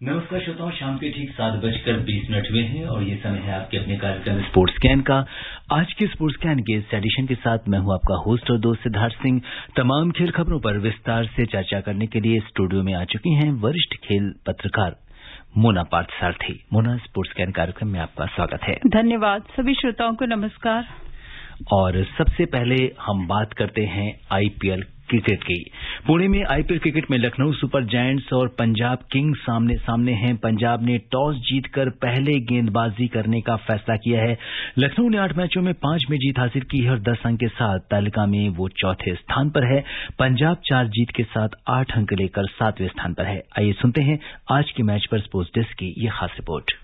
नमस्कार श्रोताओं, शाम के ठीक 7:20 हुए हैं और ये समय है आपके अपने कार्यक्रम स्पोर्ट्स स्कैन का। आज के स्पोर्ट्स स्कैन के इस एडिशन के साथ मैं हूं आपका होस्ट और दोस्त सिद्धार्थ सिंह। तमाम खेल खबरों पर विस्तार से चर्चा करने के लिए स्टूडियो में आ चुकी हैं वरिष्ठ खेल पत्रकार मोना पार्थसारथी। मोना, स्पोर्ट्स स्कैन कार्यक्रम में आपका स्वागत है। धन्यवाद। सभी श्रोताओं को नमस्कार। और सबसे पहले हम बात करते हैं आईपीएल क्रिकेट की। पुणे में आईपीएल क्रिकेट में लखनऊ सुपर जायंट्स और पंजाब किंग्स सामने सामने हैं। पंजाब ने टॉस जीतकर पहले गेंदबाजी करने का फैसला किया है। लखनऊ ने 8 मैचों में 5 में जीत हासिल की है और 10 अंक के साथ तालिका में वो चौथे स्थान पर है। पंजाब 4 जीत के साथ 8 अंक लेकर 7वें स्थान पर है। आइए सुनते हैं आज के मैच पर स्पोर्ट्स डेस्क की ये खास रिपोर्ट।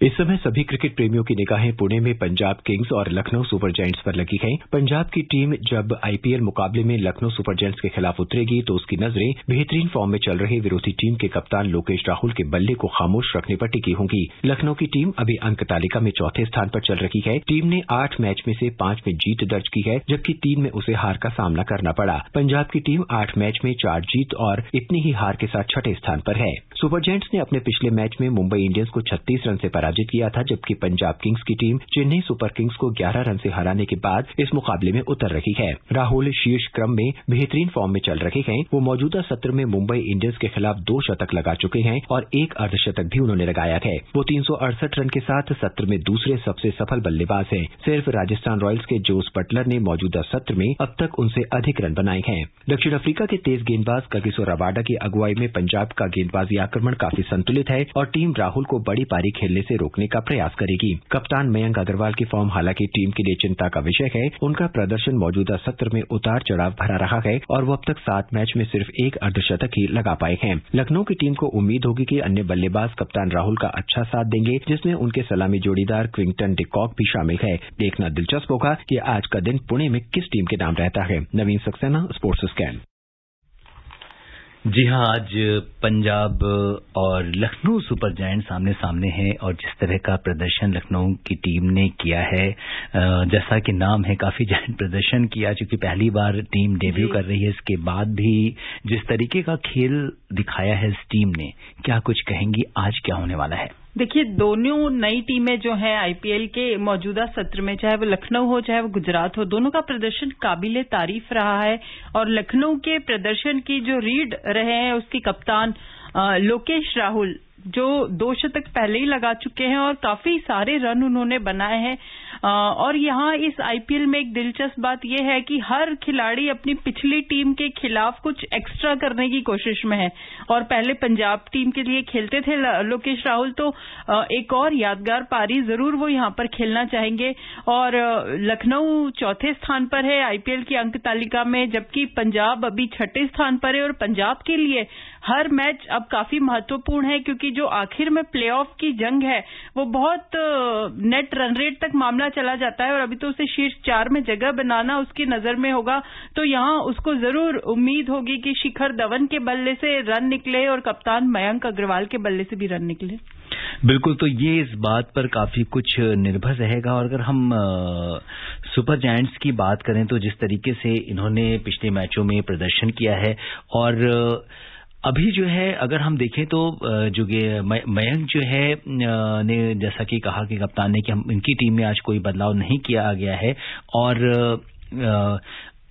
इस समय सभी क्रिकेट प्रेमियों की निगाहें पुणे में पंजाब किंग्स और लखनऊ सुपर जायंट्स पर लगी हैं। पंजाब की टीम जब आईपीएल मुकाबले में लखनऊ सुपर जायंट्स के खिलाफ उतरेगी तो उसकी नजरें बेहतरीन फॉर्म में चल रहे विरोधी टीम के कप्तान लोकेश राहुल के बल्ले को खामोश रखने पर टिकी होंगी। लखनऊ की टीम अभी अंक तालिका में चौथे स्थान पर चल रही है। टीम ने 8 मैच में से 5 में जीत दर्ज की है, जबकि 3 में उसे हार का सामना करना पड़ा। पंजाब की टीम 8 मैच में 4 जीत और इतनी ही हार के साथ छठे स्थान पर है। सुपर जायंट्स ने अपने पिछले मैच में मुंबई इंडियंस को 36 रन से पराजित किया था, जबकि पंजाब किंग्स की टीम चेन्नई सुपर किंग्स को 11 रन से हराने के बाद इस मुकाबले में उतर रही है। राहुल शीर्ष क्रम में बेहतरीन फॉर्म में चल रहे हैं। वो मौजूदा सत्र में मुंबई इंडियंस के खिलाफ 2 शतक लगा चुके हैं और 1 अर्धशतक भी उन्होंने लगाया है। वो 368 रन के साथ सत्र में दूसरे सबसे सफल बल्लेबाज हैं। सिर्फ राजस्थान रॉयल्स के जोस बटलर ने मौजूदा सत्र में अब तक उनसे अधिक रन बनाए हैं। दक्षिण अफ्रीका के तेज गेंदबाज कगिसो रबाडा की अगुवाई में पंजाब का गेंदबाजी आक्रमण काफी संतुलित है और टीम राहुल को बड़ी पारी खेलने से रोकने का प्रयास करेगी। कप्तान मयंक अग्रवाल की फॉर्म हालांकि टीम के लिए चिंता का विषय है। उनका प्रदर्शन मौजूदा सत्र में उतार चढ़ाव भरा रहा है और वो अब तक 7 मैच में सिर्फ 1 अर्धशतक ही लगा पाए हैं। लखनऊ की टीम को उम्मीद होगी कि अन्य बल्लेबाज कप्तान राहुल का अच्छा साथ देंगे, जिसमें उनके सलामी जोड़ीदार क्विंटन डिकॉक भी शामिल है। देखना दिलचस्प होगा कि आज का दिन पुणे में किस टीम के नाम रहता है। नवीन सक्सेना, स्पोर्ट्स स्कैन। जी हां, आज पंजाब और लखनऊ सुपर जायंट्स सामने सामने हैं और जिस तरह का प्रदर्शन लखनऊ की टीम ने किया है, जैसा कि नाम है, काफी जायंट प्रदर्शन किया, क्योंकि पहली बार टीम डेब्यू कर रही है। इसके बाद भी जिस तरीके का खेल दिखाया है इस टीम ने, क्या कुछ कहेंगी आज क्या होने वाला है? देखिए, दोनों नई टीमें जो हैं आईपीएल के मौजूदा सत्र में, चाहे वो लखनऊ हो चाहे वो गुजरात हो, दोनों का प्रदर्शन काबिले तारीफ रहा है। और लखनऊ के प्रदर्शन की जो रीड रहे हैं उसकी कप्तान लोकेश राहुल, जो 2 शतक पहले ही लगा चुके हैं और काफी सारे रन उन्होंने बनाए हैं। और यहाँ इस आईपीएल में एक दिलचस्प बात यह है कि हर खिलाड़ी अपनी पिछली टीम के खिलाफ कुछ एक्स्ट्रा करने की कोशिश में है। और पहले पंजाब टीम के लिए खेलते थे लोकेश राहुल, तो एक और यादगार पारी जरूर वो यहाँ पर खेलना चाहेंगे। और लखनऊ चौथे स्थान पर है आईपीएल की अंक तालिका में, जबकि पंजाब अभी 6ठे स्थान पर है। और पंजाब के लिए हर मैच अब काफी महत्वपूर्ण है, क्योंकि जो आखिर में प्लेऑफ की जंग है वो बहुत नेट रन रेट तक मामला चला जाता है और अभी तो उसे शीर्ष 4 में जगह बनाना उसकी नजर में होगा। तो यहाँ उसको जरूर उम्मीद होगी कि शिखर धवन के बल्ले से रन निकले और कप्तान मयंक अग्रवाल के बल्ले से भी रन निकले। बिल्कुल, तो ये इस बात पर काफी कुछ निर्भर रहेगा। और अगर हम सुपर जायंट्स की बात करें तो जिस तरीके से इन्होंने पिछले मैचों में प्रदर्शन किया है और अभी जो है अगर हम देखें तो जो मयंक जो है ने जैसा कि कहा कि कप्तान ने कि हम इनकी टीम में आज कोई बदलाव नहीं किया गया है। और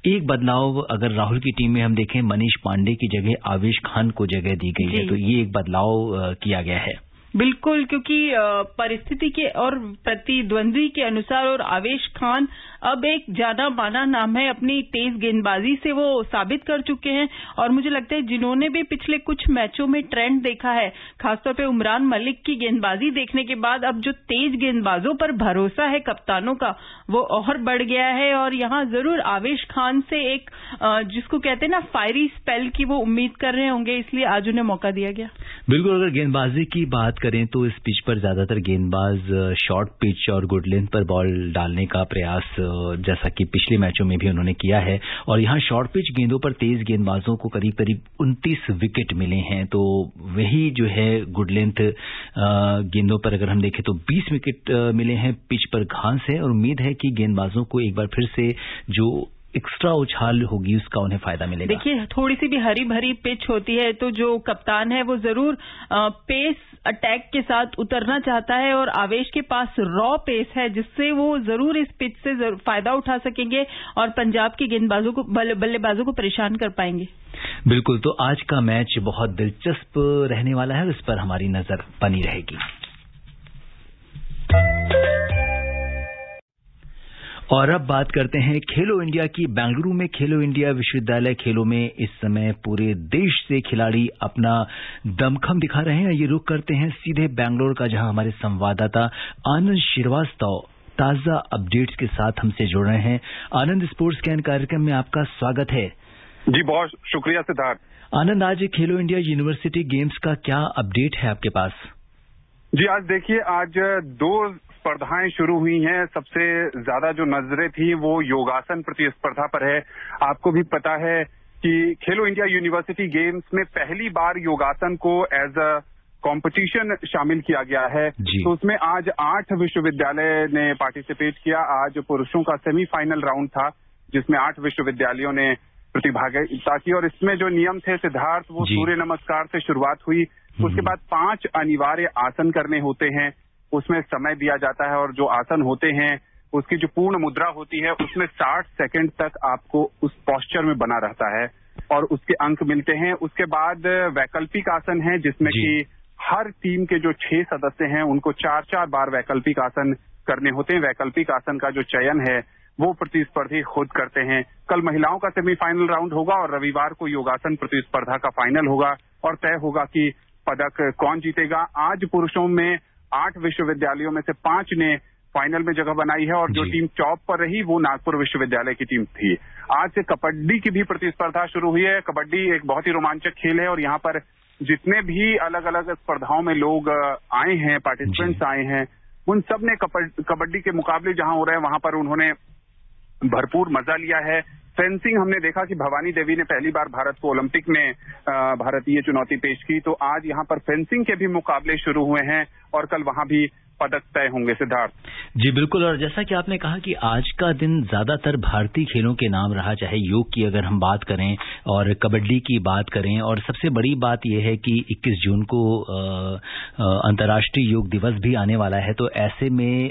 एक बदलाव अगर राहुल की टीम में हम देखें, मनीष पांडे की जगह आवेश खान को जगह दी गई है, तो ये एक बदलाव किया गया है। बिल्कुल, क्योंकि परिस्थिति के और प्रतिद्वंद्वी के अनुसार और आवेश खान अब एक ज्यादा माना नाम है। अपनी तेज गेंदबाजी से वो साबित कर चुके हैं और मुझे लगता है जिन्होंने भी पिछले कुछ मैचों में ट्रेंड देखा है, खासतौर पे उमरान मलिक की गेंदबाजी देखने के बाद अब जो तेज गेंदबाजों पर भरोसा है कप्तानों का वो और बढ़ गया है। और यहाँ जरूर आवेश खान से एक जिसको कहते हैं ना फायरी स्पेल की वो उम्मीद कर रहे होंगे, इसलिए आज उन्हें मौका दिया गया। बिल्कुल, अगर गेंदबाजी की बात करें तो इस पिच पर ज्यादातर गेंदबाज शॉर्ट पिच और गुड लेंथ पर बॉल डालने का प्रयास जैसा कि पिछले मैचों में भी उन्होंने किया है। और यहाँ शॉर्ट पिच गेंदों पर तेज गेंदबाजों को करीब करीब 29 विकेट मिले हैं, तो वही जो है गुड लेंथ गेंदों पर अगर हम देखें तो 20 विकेट मिले हैं पिच पर घास है। और उम्मीद है कि गेंदबाजों को एक बार फिर से जो एक्स्ट्रा उछाल होगी उसका उन्हें फायदा मिलेगा? देखिए, थोड़ी सी भी हरी भरी पिच होती है तो जो कप्तान है वो जरूर पेस अटैक के साथ उतरना चाहता है और आवेश के पास रॉ पेस है जिससे वो जरूर इस पिच से फायदा उठा सकेंगे और पंजाब की गेंदबाजों को बल्लेबाजों को परेशान कर पाएंगे। बिल्कुल, तो आज का मैच बहुत दिलचस्प रहने वाला है और इस पर हमारी नजर बनी रहेगी। और अब बात करते हैं खेलो इंडिया की। बेंगलुरु में खेलो इंडिया विश्वविद्यालय खेलों में इस समय पूरे देश से खिलाड़ी अपना दमखम दिखा रहे हैं। ये रुख करते हैं सीधे बेंगलुरु का, जहां हमारे संवाददाता आनंद श्रीवास्तव ताजा अपडेट्स के साथ हमसे जुड़ रहे हैं। आनंद, स्पोर्ट्स स्कैन कार्यक्रम में आपका स्वागत है। जी, बहुत शुक्रिया सिद्धार्थ। आनंद, आज खेलो इंडिया यूनिवर्सिटी गेम्स का क्या अपडेट है आपके पास? जी, आज देखिए, आज 2 स्पर्धाएं शुरू हुई हैं। सबसे ज्यादा जो नजरें थी वो योगासन प्रतिस्पर्धा पर है। आपको भी पता है कि खेलो इंडिया यूनिवर्सिटी गेम्स में पहली बार योगासन को एज अ कंपटीशन शामिल किया गया है। तो उसमें आज 8 विश्वविद्यालय ने पार्टिसिपेट किया। आज पुरुषों का सेमीफाइनल राउंड था जिसमें 8 विश्वविद्यालयों ने प्रतिभागिता की और इसमें जो नियम थे सिद्धार्थ, वो सूर्य नमस्कार से शुरुआत हुई। उसके बाद 5 अनिवार्य आसन करने होते हैं, उसमें समय दिया जाता है और जो आसन होते हैं उसकी जो पूर्ण मुद्रा होती है उसमें 60 सेकंड तक आपको उस पोस्चर में बना रहता है और उसके अंक मिलते हैं। उसके बाद वैकल्पिक आसन है जिसमें कि हर टीम के जो 6 सदस्य हैं उनको 4-4 बार वैकल्पिक आसन करने होते हैं। वैकल्पिक आसन का जो चयन है वो प्रतिस्पर्धी खुद करते हैं। कल महिलाओं का सेमीफाइनल राउंड होगा और रविवार को योगासन प्रतिस्पर्धा का फाइनल होगा और तय होगा कि पदक कौन जीतेगा। आज पुरुषों में 8 विश्वविद्यालयों में से 5 ने फाइनल में जगह बनाई है और जो टीम टॉप पर रही वो नागपुर विश्वविद्यालय की टीम थी। आज से कबड्डी की भी प्रतिस्पर्धा शुरू हुई है। कबड्डी एक बहुत ही रोमांचक खेल है और यहाँ पर जितने भी अलग अलग स्पर्धाओं में लोग आए हैं, पार्टिसिपेंट्स आए हैं, उन सब ने कबड्डी के मुकाबले जहां हो रहे हैं वहां पर उन्होंने भरपूर मजा लिया है। फेंसिंग हमने देखा कि भवानी देवी ने पहली बार भारत को ओलंपिक में भारतीय चुनौती पेश की, तो आज यहाँ पर फेंसिंग के भी मुकाबले शुरू हुए हैं और कल वहां भी पदक तय होंगे सिद्धार्थ। जी बिल्कुल, और जैसा कि आपने कहा कि आज का दिन ज्यादातर भारतीय खेलों के नाम रहा, चाहे योग की अगर हम बात करें और कबड्डी की बात करें, और सबसे बड़ी बात यह है कि 21 जून को अंतर्राष्ट्रीय योग दिवस भी आने वाला है। तो ऐसे में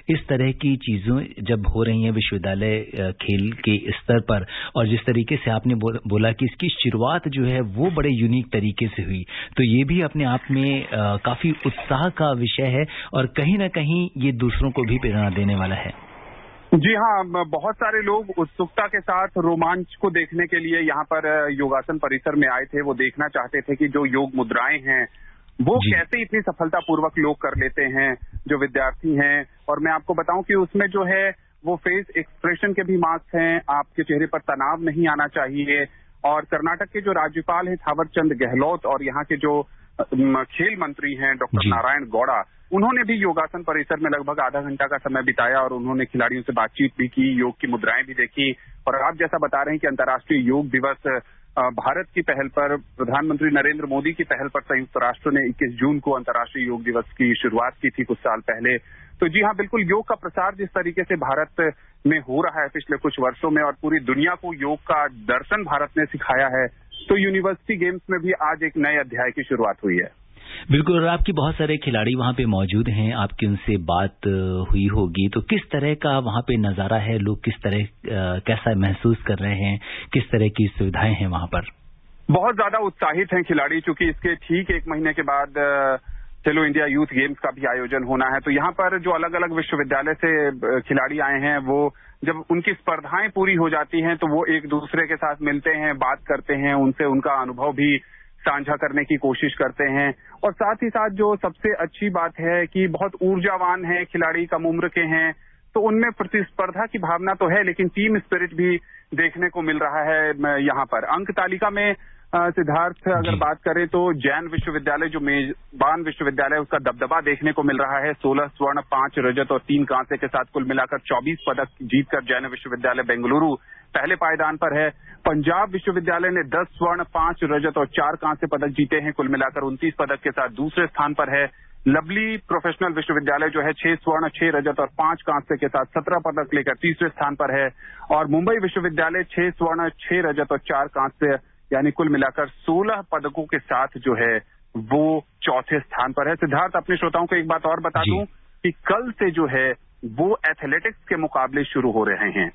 इस तरह की चीजें जब हो रही हैं विश्वविद्यालय खेल के स्तर पर, और जिस तरीके से आपने बोला कि इसकी शुरुआत जो है वो बड़े यूनिक तरीके से हुई, तो ये भी अपने आप में काफी उत्साह का विषय है और कहीं ना कहीं ये दूसरों को भी प्रेरणा देने वाला है। जी हाँ, बहुत सारे लोग उत्सुकता के साथ रोमांच को देखने के लिए यहाँ पर योगासन परिसर में आए थे। वो देखना चाहते थे कि जो योग मुद्राएं हैं वो कैसे इतनी सफलतापूर्वक लोग कर लेते हैं जो विद्यार्थी हैं। और मैं आपको बताऊं कि उसमें जो है वो फेस एक्सप्रेशन के भी मार्क्स हैं, आपके चेहरे पर तनाव नहीं आना चाहिए। और कर्नाटक के जो राज्यपाल हैं थावरचंद गहलोत और यहाँ के जो खेल मंत्री हैं डॉक्टर नारायण गौड़ा, उन्होंने भी योगासन परिसर में लगभग आधा घंटा का समय बिताया और उन्होंने खिलाड़ियों से बातचीत भी की, योग की मुद्राएं भी देखी। और आप जैसा बता रहे हैं कि अंतर्राष्ट्रीय योग दिवस भारत की पहल पर, प्रधानमंत्री नरेंद्र मोदी की पहल पर संयुक्त राष्ट्र ने 21 जून को अंतर्राष्ट्रीय योग दिवस की शुरुआत की थी कुछ साल पहले। तो जी हाँ, बिल्कुल, योग का प्रसार जिस तरीके से भारत में हो रहा है पिछले कुछ वर्षों में और पूरी दुनिया को योग का दर्शन भारत ने सिखाया है, तो यूनिवर्सिटी गेम्स में भी आज एक नए अध्याय की शुरुआत हुई है। बिल्कुल, और आपकी बहुत सारे खिलाड़ी वहां पे मौजूद हैं, आपकी उनसे बात हुई होगी, तो किस तरह का वहां पे नजारा है, लोग किस तरह कैसा महसूस कर रहे हैं, किस तरह की सुविधाएं हैं वहां पर? बहुत ज्यादा उत्साहित हैं खिलाड़ी, क्योंकि इसके ठीक 1 महीने के बाद खेलो इंडिया यूथ गेम्स का भी आयोजन होना है। तो यहाँ पर जो अलग अलग विश्वविद्यालय से खिलाड़ी आए हैं, वो जब उनकी स्पर्धाएं पूरी हो जाती हैं तो वो एक दूसरे के साथ मिलते हैं, बात करते हैं, उनसे उनका अनुभव भी साझा करने की कोशिश करते हैं। और साथ ही साथ जो सबसे अच्छी बात है कि बहुत ऊर्जावान है खिलाड़ी, कम उम्र के हैं, तो उनमें प्रतिस्पर्धा की भावना तो है लेकिन टीम स्पिरिट भी देखने को मिल रहा है। यहाँ पर अंक तालिका में सिद्धार्थ अगर बात करें तो जैन विश्वविद्यालय जो मेजबान विश्वविद्यालय, उसका दबदबा देखने को मिल रहा है। 16 स्वर्ण, 5 रजत और 3 कांसे के साथ कुल मिलाकर 24 पदक जीतकर जैन विश्वविद्यालय बेंगलुरु पहले पायदान पर है। पंजाब विश्वविद्यालय ने 10 स्वर्ण, 5 रजत और 4 कांसे पदक जीते हैं, कुल मिलाकर 29 पदक के साथ दूसरे स्थान पर है। लवली प्रोफेशनल विश्वविद्यालय जो है 6 स्वर्ण 6 रजत और 5 कांस्य के साथ 17 पदक लेकर तीसरे स्थान पर है। और मुंबई विश्वविद्यालय 6 स्वर्ण 6 रजत और 4 कांस्य यानी कुल मिलाकर 16 पदकों के साथ जो है वो चौथे स्थान पर है। सिद्धार्थ, अपने श्रोताओं को एक बात और बता दूं कि कल से जो है वो एथलेटिक्स के मुकाबले शुरू हो रहे हैं।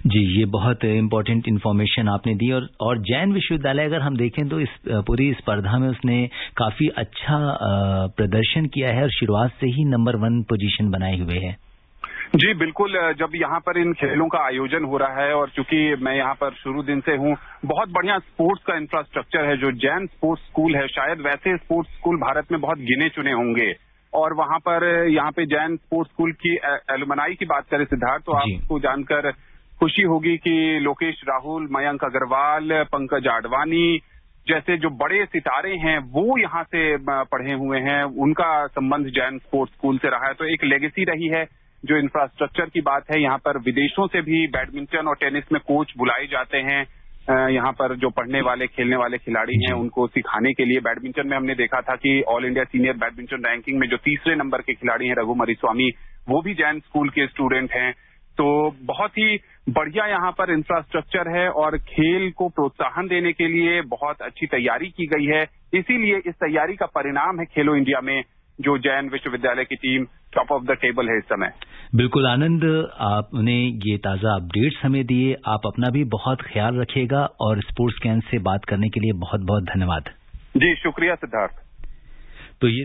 जी, ये बहुत इम्पोर्टेंट इन्फॉर्मेशन आपने दी। और जैन विश्वविद्यालय अगर हम देखें तो इस पूरी स्पर्धा में उसने काफी अच्छा प्रदर्शन किया है और शुरुआत से ही नंबर 1 पोजीशन बनाए हुए है। जी बिल्कुल, जब यहाँ पर इन खेलों का आयोजन हो रहा है और चूंकि मैं यहाँ पर शुरू दिन से हूँ, बहुत बढ़िया स्पोर्ट्स का इंफ्रास्ट्रक्चर है। जो जैन स्पोर्ट्स स्कूल है, शायद वैसे स्पोर्ट्स स्कूल भारत में बहुत गिने चुने होंगे। और वहाँ पर यहाँ पे जैन स्पोर्ट्स स्कूल की एलुमनाई की बात करें सिद्धार्थ, तो आपको जानकर खुशी होगी कि लोकेश राहुल, मयंक अग्रवाल, पंकज आडवाणी जैसे जो बड़े सितारे हैं वो यहाँ से पढ़े हुए हैं। उनका संबंध जैन स्पोर्ट्स स्कूल से रहा है, तो एक लेगेसी रही है। जो इंफ्रास्ट्रक्चर की बात है, यहाँ पर विदेशों से भी बैडमिंटन और टेनिस में कोच बुलाए जाते हैं। यहाँ पर जो पढ़ने वाले खेलने वाले खिलाड़ी हैं उनको सिखाने के लिए। बैडमिंटन में हमने देखा था कि all India senior badminton ranking में जो तीसरे नंबर के खिलाड़ी हैं रघु मरीस्वामी, वो भी जैन स्कूल के स्टूडेंट हैं। तो बहुत ही बढ़िया यहाँ पर इंफ्रास्ट्रक्चर है और खेल को प्रोत्साहन देने के लिए बहुत अच्छी तैयारी की गई है। इसीलिए इस तैयारी का परिणाम है खेलो इंडिया में जो जैन विश्वविद्यालय की team top of the table है इस समय। बिल्कुल आनंद, आपने ये ताजा अपडेट्स हमें दिए। आप अपना भी बहुत ख्याल रखिएगा और स्पोर्ट्स कैन से बात करने के लिए बहुत बहुत धन्यवाद। जी शुक्रिया सिद्धार्थ। तो ये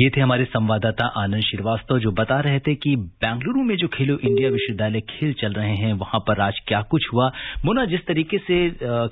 थे हमारे संवाददाता आनंद श्रीवास्तव जो बता रहे थे कि बेंगलुरु में जो खेलो इंडिया विश्वविद्यालय खेल चल रहे हैं वहां पर आज क्या कुछ हुआ। मोना, जिस तरीके से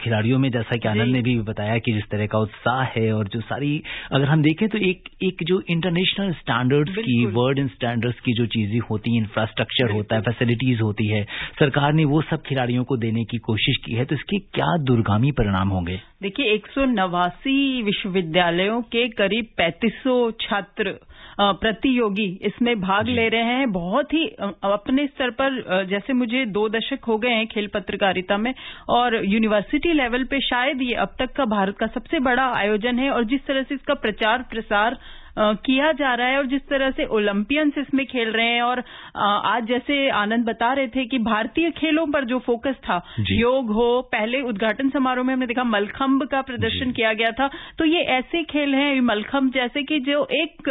खिलाड़ियों में, जैसा कि आनंद ने भी बताया कि जिस तरह का उत्साह है और जो सारी अगर हम देखें तो एक जो इंटरनेशनल स्टैंडर्ड्स की, वर्ल्ड स्टैंडर्ड्स की जो चीजें होती हैं, इंफ्रास्ट्रक्चर होता है, फैसिलिटीज होती है, सरकार ने वो सब खिलाड़ियों को देने की कोशिश की है। तो इसके क्या दूरगामी परिणाम होंगे? देखिए, 189 विश्वविद्यालयों के करीब 3500 छात्र प्रतियोगी इसमें भाग ले रहे हैं। बहुत ही अपने स्तर पर, जैसे मुझे 2 दशक हो गए हैं खेल पत्रकारिता में, और यूनिवर्सिटी लेवल पे शायद ये अब तक का भारत का सबसे बड़ा आयोजन है। और जिस तरह से इसका प्रचार प्रसार किया जा रहा है और जिस तरह से ओलंपियंस इसमें खेल रहे हैं, और आज जैसे आनंद बता रहे थे कि भारतीय खेलों पर जो फोकस था, योग हो, पहले उद्घाटन समारोह में हमने देखा मलखंब का प्रदर्शन किया गया था। तो ये ऐसे खेल हैं मलखंब जैसे कि जो एक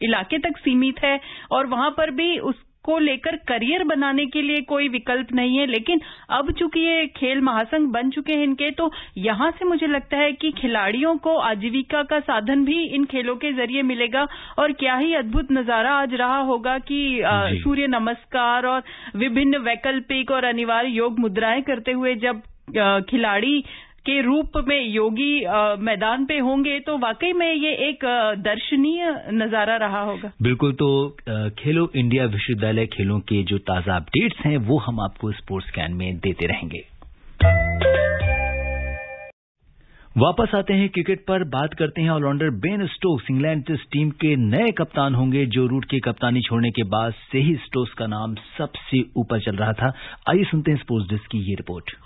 इलाके तक सीमित है और वहां पर भी उसको लेकर करियर बनाने के लिए कोई विकल्प नहीं है। लेकिन अब चूंकि ये खेल महासंघ बन चुके हैं इनके, तो यहां से मुझे लगता है कि खिलाड़ियों को आजीविका का साधन भी इन खेलों के जरिए मिलेगा। और क्या ही अद्भुत नजारा आज रहा होगा कि सूर्य नमस्कार और विभिन्न वैकल्पिक और अनिवार्य योग मुद्राएं करते हुए जब खिलाड़ी के रूप में योगी मैदान पे होंगे तो वाकई में ये एक दर्शनीय नजारा रहा होगा। बिल्कुल। तो खेलो इंडिया विश्वविद्यालय खेलों के जो ताजा अपडेट्स हैं वो हम आपको स्पोर्ट्स कैन में देते रहेंगे। वापस आते हैं क्रिकेट पर, बात करते हैं allrounder Ben Stokes England test team के नए कप्तान होंगे। जो रूट की कप्तानी छोड़ने के बाद से ही स्टोक्स का नाम सबसे ऊपर चल रहा था। आइए सुनते हैं स्पोर्ट्स डेस्क की ये report.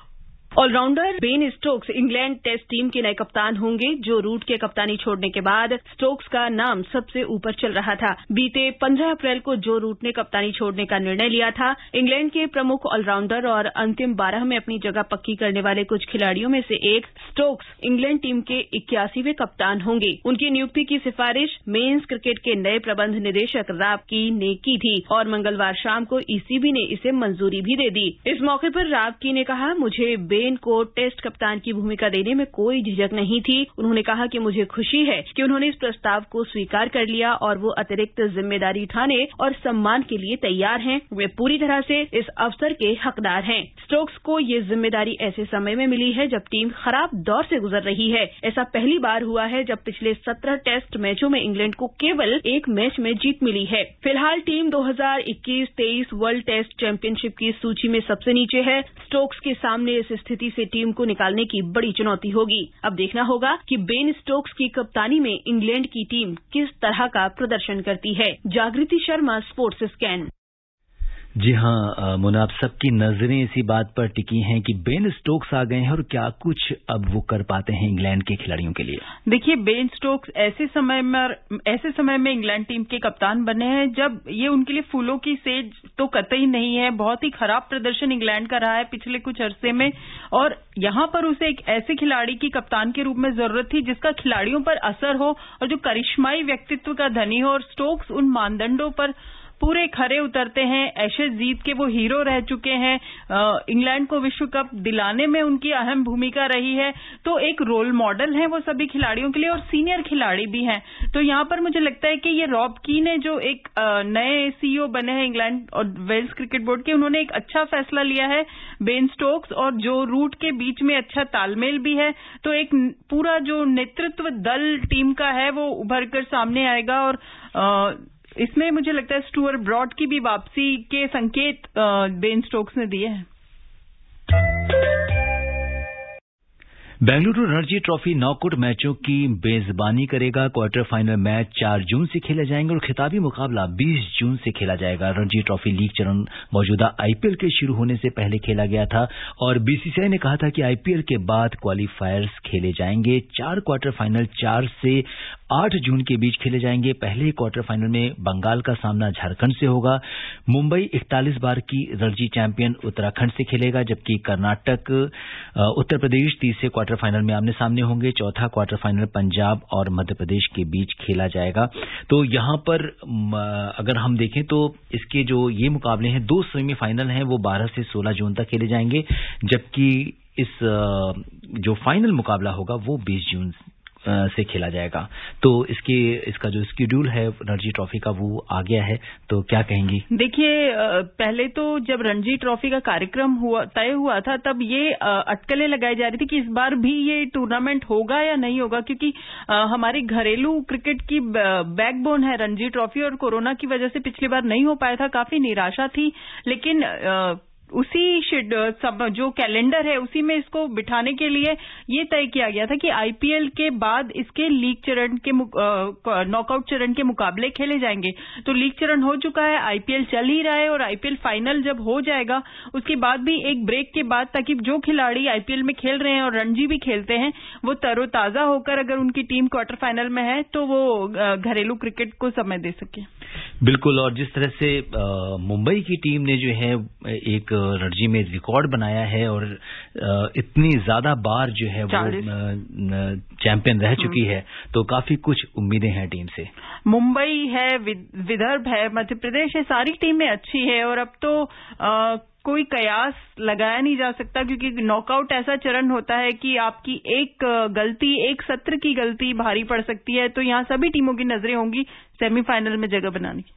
Allrounder Ben Stokes England test team के नए कप्तान होंगे। जो रूट के कप्तानी छोड़ने के बाद स्टोक्स का नाम सबसे ऊपर चल रहा था। बीते 15 अप्रैल को जो रूट ने कप्तानी छोड़ने का निर्णय लिया था। इंग्लैंड के प्रमुख ऑलराउंडर और अंतिम 12 में अपनी जगह पक्की करने वाले कुछ खिलाड़ियों में से एक स्टोक्स इंग्लैंड टीम के 81वें कप्तान होंगे। उनकी नियुक्ति की सिफारिश मेंस क्रिकेट के नए प्रबंध निदेशक रावकी ने की थी और मंगलवार शाम को ईसीबी ने इसे मंजूरी भी दे दी। इस मौके पर रावकी ने कहा, मुझे बेन को टेस्ट कप्तान की भूमिका देने में कोई झिझक नहीं थी। उन्होंने कहा कि मुझे खुशी है कि उन्होंने इस प्रस्ताव को स्वीकार कर लिया और वो अतिरिक्त जिम्मेदारी उठाने और सम्मान के लिए तैयार हैं। वे पूरी तरह से इस अवसर के हकदार हैं। स्टोक्स को ये जिम्मेदारी ऐसे समय में मिली है जब टीम खराब दौर से गुजर रही है। ऐसा पहली बार हुआ है जब पिछले 17 टेस्ट मैचों में इंग्लैंड को केवल एक मैच में जीत मिली है। फिलहाल टीम 2021-23 वर्ल्ड टेस्ट चैंपियनशिप की सूची में सबसे नीचे है। स्टोक्स के सामने इस स्थिति से टीम को निकालने की बड़ी चुनौती होगी। अब देखना होगा कि बेन स्टोक्स की कप्तानी में इंग्लैंड की टीम किस तरह का प्रदर्शन करती है। जागृति शर्मा, स्पोर्ट्स स्कैन। जी हाँ मोना, आप सबकी नजरें इसी बात पर टिकी हैं कि बेन स्टोक्स आ गए हैं और क्या कुछ अब वो कर पाते हैं इंग्लैंड के खिलाड़ियों के लिए। देखिए, बेन स्टोक्स ऐसे समय में इंग्लैंड टीम के कप्तान बने हैं जब ये उनके लिए फूलों की सेज तो कतई नहीं है। बहुत ही खराब प्रदर्शन इंग्लैंड का रहा है पिछले कुछ अरसे में, और यहां पर उसे एक ऐसे खिलाड़ी की कप्तान के रूप में जरूरत थी जिसका खिलाड़ियों पर असर हो और जो करिश्माई व्यक्तित्व का धनी हो, और स्टोक्स उन मानदंडों पर पूरे खरे उतरते हैं। एशेज जीत के वो हीरो रह चुके हैं, इंग्लैंड को विश्व कप दिलाने में उनकी अहम भूमिका रही है, तो एक रोल मॉडल है वो सभी खिलाड़ियों के लिए, और सीनियर खिलाड़ी भी हैं। तो यहां पर मुझे लगता है कि ये रॉब कीन ने जो एक नए सीईओ बने हैं इंग्लैंड और वेल्स क्रिकेट बोर्ड के, उन्होंने एक अच्छा फैसला लिया है। बेन स्टोक्स और जो रूट के बीच में अच्छा तालमेल भी है, तो एक पूरा जो नेतृत्व दल टीम का है वो उभर कर सामने आएगा, और इसमें मुझे लगता है स्टुअर्ट ब्रॉड की भी वापसी के संकेत बेन स्टोक्स ने दिए हैं। बेंगलुरु रणजी ट्रॉफी नॉकआउट मैचों की मेजबानी करेगा। क्वार्टर फाइनल मैच 4 जून से खेले जाएंगे और खिताबी मुकाबला 20 जून से खेला जाएगा। रणजी ट्रॉफी लीग चरण मौजूदा आईपीएल के शुरू होने से पहले खेला गया था और बीसीसीआई ने कहा था कि आईपीएल के बाद क्वालिफायर्स खेले जाएंगे। 4 क्वार्टर फाइनल 4 से 8 जून के बीच खेले जाएंगे। पहले क्वार्टर फाइनल में बंगाल का सामना झारखंड से होगा। मुंबई 41 बार की रणजी चैंपियन उत्तराखंड से खेलेगा, जबकि कर्नाटक उत्तर प्रदेश तीसरे क्वार्टर फाइनल में आमने सामने होंगे। चौथा क्वार्टर फाइनल पंजाब और मध्य प्रदेश के बीच खेला जाएगा। तो यहां पर अगर हम देखें तो इसके जो ये मुकाबले हैं, 2 सेमीफाइनल हैं, वो 12 से 16 जून तक खेले जाएंगे, जबकि इस जो फाइनल मुकाबला होगा वो 20 जून से खेला जाएगा। तो इसका जो शेड्यूल है रणजी ट्रॉफी का वो आ गया है, तो क्या कहेंगी? देखिए, पहले तो जब रणजी ट्रॉफी का कार्यक्रम तय हुआ था तब ये अटकलें लगाई जा रही थी कि इस बार भी ये टूर्नामेंट होगा या नहीं होगा, क्योंकि हमारी घरेलू क्रिकेट की बैकबोन है रणजी ट्रॉफी, और कोरोना की वजह से पिछली बार नहीं हो पाया था, काफी निराशा थी। लेकिन उसी जो कैलेंडर है उसी में इसको बिठाने के लिए ये तय किया गया था कि आईपीएल के बाद इसके लीग चरण के नॉकआउट चरण के मुकाबले खेले जाएंगे। तो लीग चरण हो चुका है, आईपीएल चल ही रहा है, और आईपीएल फाइनल जब हो जाएगा उसके बाद भी एक ब्रेक के बाद, ताकि जो खिलाड़ी आईपीएल में खेल रहे हैं और रणजी भी खेलते हैं वो तरोताजा होकर, अगर उनकी टीम क्वार्टर फाइनल में है तो वो घरेलू क्रिकेट को समय दे सके। बिल्कुल, और जिस तरह से मुंबई की टीम ने जो है एक रणजी में रिकॉर्ड बनाया है और इतनी ज्यादा बार जो है वो चैंपियन रह चुकी है, तो काफी कुछ उम्मीदें हैं टीम से। मुंबई है, विदर्भ है, मध्य प्रदेश है, सारी टीमें अच्छी है, और अब तो कोई कयास लगाया नहीं जा सकता, क्योंकि नॉकआउट ऐसा चरण होता है कि आपकी एक गलती, एक सत्र की गलती भारी पड़ सकती है। तो यहाँ सभी टीमों की नजरें होंगी सेमीफाइनल में जगह बनाने की।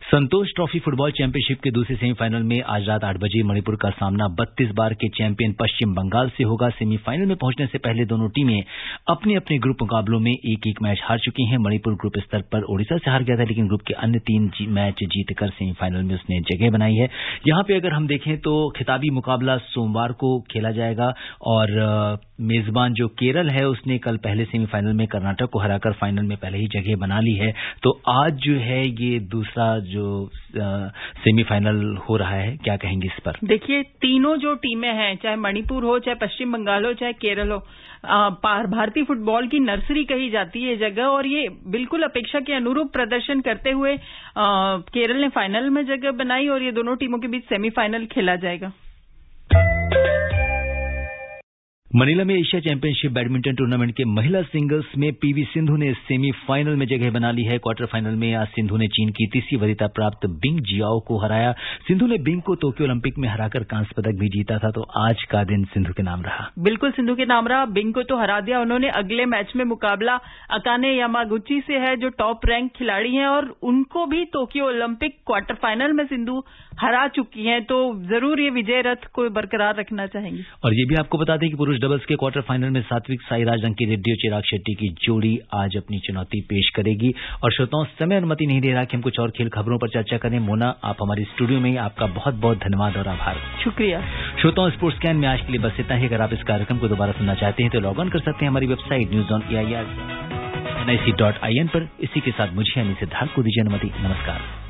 संतोष ट्रॉफी फुटबॉल चैंपियनशिप के दूसरे सेमीफाइनल में आज रात 8 बजे मणिपुर का सामना 32 बार के चैंपियन पश्चिम बंगाल से होगा। सेमीफाइनल में पहुंचने से पहले दोनों टीमें अपने अपने ग्रुप मुकाबलों में एक मैच हार चुकी हैं। मणिपुर ग्रुप स्तर पर ओडिशा से हार गया था, लेकिन ग्रुप के अन्य 3 मैच जीतकर सेमीफाइनल में उसने जगह बनाई है। यहां पर अगर हम देखें तो खिताबी मुकाबला सोमवार को खेला जाएगा, और मेजबान जो केरल है उसने कल पहले सेमीफाइनल में कर्नाटक को हराकर फाइनल में पहले ही जगह बना ली है। तो आज जो है ये दूसरा जो सेमीफाइनल हो रहा है, क्या कहेंगे इस पर? देखिए, तीनों जो टीमें हैं, चाहे मणिपुर हो, चाहे पश्चिम बंगाल हो, चाहे केरल हो, भारतीय फुटबॉल की नर्सरी कही जाती है जगह, और ये बिल्कुल अपेक्षा के अनुरूप प्रदर्शन करते हुए केरल ने फाइनल में जगह बनाई, और ये दोनों टीमों के बीच सेमीफाइनल खेला जाएगा। मनीला में एशिया चैंपियनशिप बैडमिंटन टूर्नामेंट के महिला सिंगल्स में पीवी सिंधु ने सेमीफाइनल में जगह बना ली है। क्वार्टर फाइनल में आज सिंधु ने चीन की तीसरी वरीयता प्राप्त बिंग जियाओ को हराया। सिंधु ने बिंग को टोक्यो ओलंपिक में हराकर कांस्य पदक भी जीता था, तो आज का दिन सिंधु के नाम रहा। बिल्कुल सिंधु के नाम रहा। बिंग को तो हरा दिया उन्होंने। अगले मैच में मुकाबला अकाने यामागुची से है, जो टॉप रैंक खिलाड़ी हैं, और उनको भी टोक्यो ओलंपिक क्वार्टर फाइनल में सिंधु हरा चुकी हैं, तो जरूर ये विजय रथ को बरकरार रखना चाहेंगे। और ये भी आपको बता दें कि पुरुष डबल्स के क्वार्टर फाइनल में सात्विक साईराज अंकित रेड्डी और चिराग शेट्टी की जोड़ी आज अपनी चुनौती पेश करेगी। और श्रोताओं, समय अनुमति नहीं दे रहा कि हम कुछ और खेल खबरों पर चर्चा करें। मोना, आप हमारे स्टूडियो में, आपका बहुत बहुत धन्यवाद और आभार। शुक्रिया। श्रोताओं, स्पोर्ट्स स्कैन में आज के लिए बस इतना ही। अगर आप इस कार्यक्रम को दोबारा सुनना चाहते हैं तो लॉग ऑन कर सकते हैं हमारी website news on AIR. NIC.in पर। इसी के साथ मुझे यानी सिद्धार्थ को दीजिए अनुमति। नमस्कार।